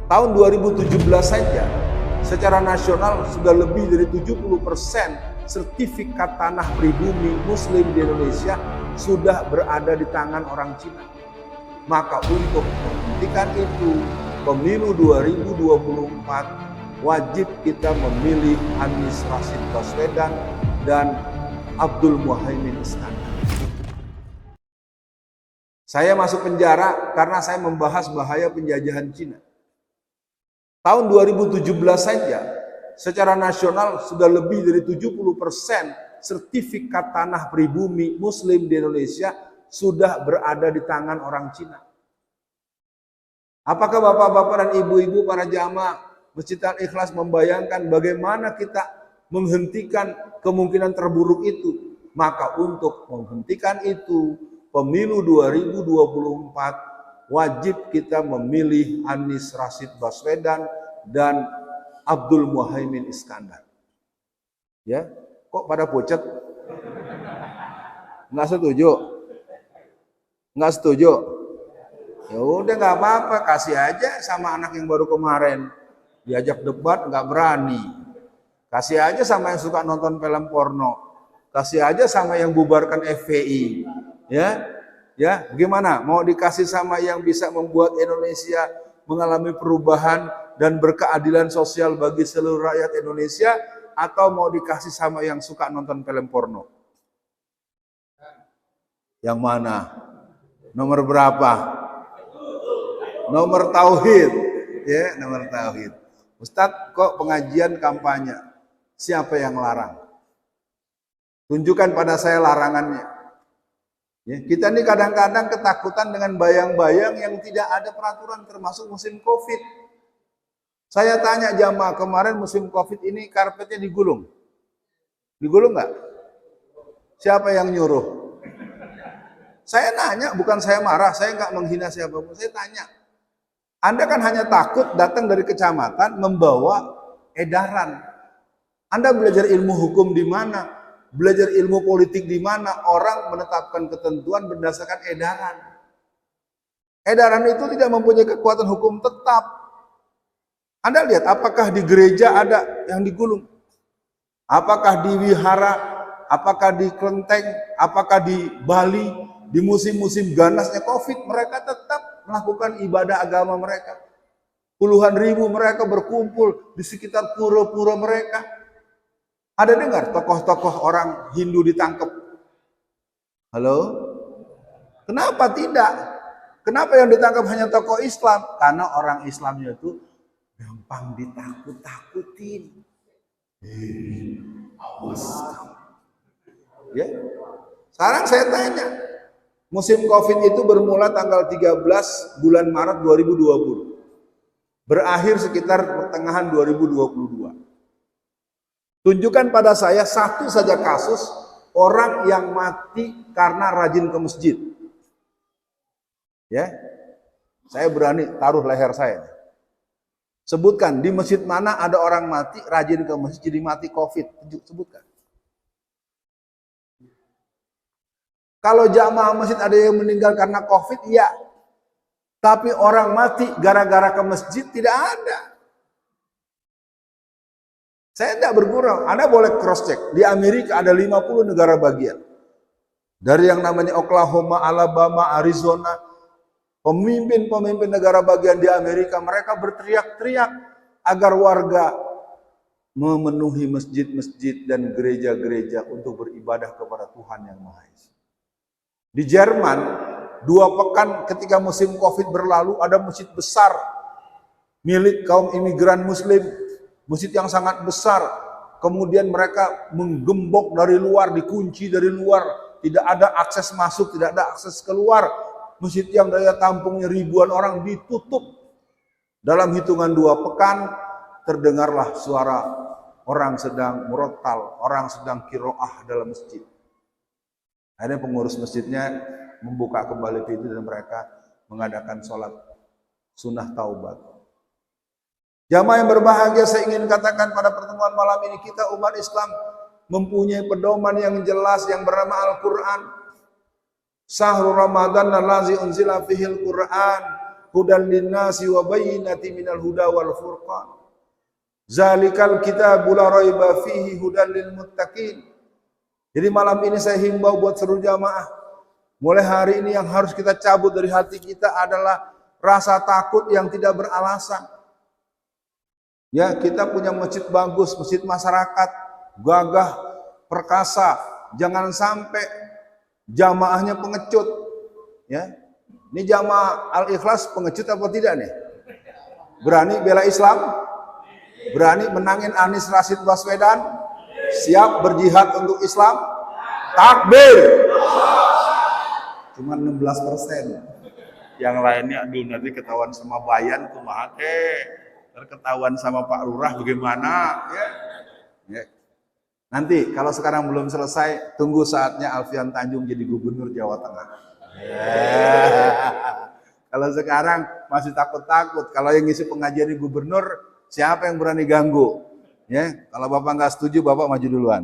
Tahun 2017 saja, secara nasional sudah lebih dari 70% sertifikat tanah pribumi Muslim di Indonesia sudah berada di tangan orang Cina. Maka untuk menghentikan itu, pemilu 2024 wajib kita memilih Anies Rashid Baswedan dan Abdul Muhaimin Iskandar. Saya masuk penjara karena saya membahas bahaya penjajahan Cina. Tahun 2017 saja, secara nasional sudah lebih dari 70% sertifikat tanah pribumi Muslim di Indonesia sudah berada di tangan orang Cina. Apakah bapak-bapak dan ibu-ibu para jamaah Masjid Al-Ikhlas membayangkan bagaimana kita menghentikan kemungkinan terburuk itu? Maka untuk menghentikan itu, pemilu 2024 wajib kita memilih Anies Rashid Baswedan dan Abdul Muhaimin Iskandar. Ya, kok pada pucat? Nggak setuju? Nggak setuju? Ya udah nggak apa-apa, kasih aja sama anak yang baru kemarin diajak debat nggak berani. Kasih aja sama yang suka nonton film porno. Kasih aja sama yang bubarkan FPI. Ya, gimana? Mau dikasih sama yang bisa membuat Indonesia mengalami perubahan dan berkeadilan sosial bagi seluruh rakyat Indonesia, atau mau dikasih sama yang suka nonton film porno? Yang mana? Nomor berapa? Nomor tauhid. Ya, nomor tauhid. Ustadz, kok pengajian kampanye? Siapa yang larang? Tunjukkan pada saya larangannya. Ya, kita ini kadang-kadang ketakutan dengan bayang-bayang yang tidak ada peraturan, termasuk musim Covid. Saya tanya jamaah, kemarin musim Covid ini karpetnya digulung? Digulung nggak? Siapa yang nyuruh? Saya nanya, bukan saya marah, saya nggak menghina siapapun, saya tanya. Anda kan hanya takut datang dari kecamatan membawa edaran. Anda belajar ilmu hukum di mana? Belajar ilmu politik di mana? Orang menetapkan ketentuan berdasarkan edaran. Edaran itu tidak mempunyai kekuatan hukum tetap. Anda lihat, apakah di gereja ada yang digulung? Apakah di wihara? Apakah di kelenteng? Apakah di Bali? Di musim-musim ganasnya Covid, mereka tetap melakukan ibadah agama mereka. Puluhan ribu mereka berkumpul di sekitar pura-pura mereka. Ada dengar tokoh-tokoh orang Hindu ditangkap? Halo? Kenapa tidak? Kenapa yang ditangkap hanya tokoh Islam? Karena orang Islamnya itu gampang ditakut-takutin. Awas. Ya. Sekarang saya tanya, musim Covid itu bermula tanggal 13 bulan Maret 2020. Berakhir sekitar pertengahan 2022. Tunjukkan pada saya satu saja kasus orang yang mati karena rajin ke masjid. Ya, saya berani taruh leher saya. Sebutkan di masjid mana ada orang mati rajin ke masjid jadi mati Covid. Sebutkan. Kalau jamaah masjid ada yang meninggal karena Covid, ya. Tapi orang mati gara-gara ke masjid tidak ada. Saya tidak bergurau, Anda boleh cross check. Di Amerika ada 50 negara bagian. Dari yang namanya Oklahoma, Alabama, Arizona, pemimpin-pemimpin negara bagian di Amerika, mereka berteriak-teriak agar warga memenuhi masjid-masjid dan gereja-gereja untuk beribadah kepada Tuhan yang Maha Esa. Di Jerman, 2 pekan ketika musim Covid berlalu, ada masjid besar milik kaum imigran Muslim, masjid yang sangat besar, kemudian mereka menggembok dari luar, dikunci dari luar, tidak ada akses masuk, tidak ada akses keluar. Masjid yang daya tampungnya ribuan orang ditutup. Dalam hitungan 2 pekan, terdengarlah suara orang sedang murattal, orang sedang kiroah dalam masjid. Akhirnya pengurus masjidnya membuka kembali pintu dan mereka mengadakan sholat sunnah taubat. Jamaah yang berbahagia, saya ingin katakan pada pertemuan malam ini, kita umat Islam mempunyai pedoman yang jelas yang bernama Al-Quran. Syahrul Ramadan allazi unzila fihil Quran hudan linnasi wa bayyinatin minal huda wal furqan. Zalikal kitabul la raiba fihi hudan lil muttaqin. Jadi malam ini saya himbau buat seluruh jamaah. Mulai hari ini yang harus kita cabut dari hati kita adalah rasa takut yang tidak beralasan. Ya, kita punya masjid bagus, masjid masyarakat, gagah, perkasa. Jangan sampai jamaahnya pengecut. Ya, ini jamaah Al-Ikhlas pengecut apa tidak nih? Berani bela Islam? Berani menangin Anies Rashid Baswedan? Siap berjihad untuk Islam? Takbir! Cuma 16%. Yang lainnya, aduh nanti ketahuan sama Bayan, kumaha ketahuan sama Pak Lurah bagaimana? Ya. Nanti kalau sekarang belum selesai, tunggu saatnya Alfian Tanjung jadi gubernur Jawa Tengah. Kalau sekarang masih takut-takut. Kalau yang ngisi pengajian di gubernur, siapa yang berani ganggu? Ya, kalau Bapak nggak setuju, Bapak maju duluan.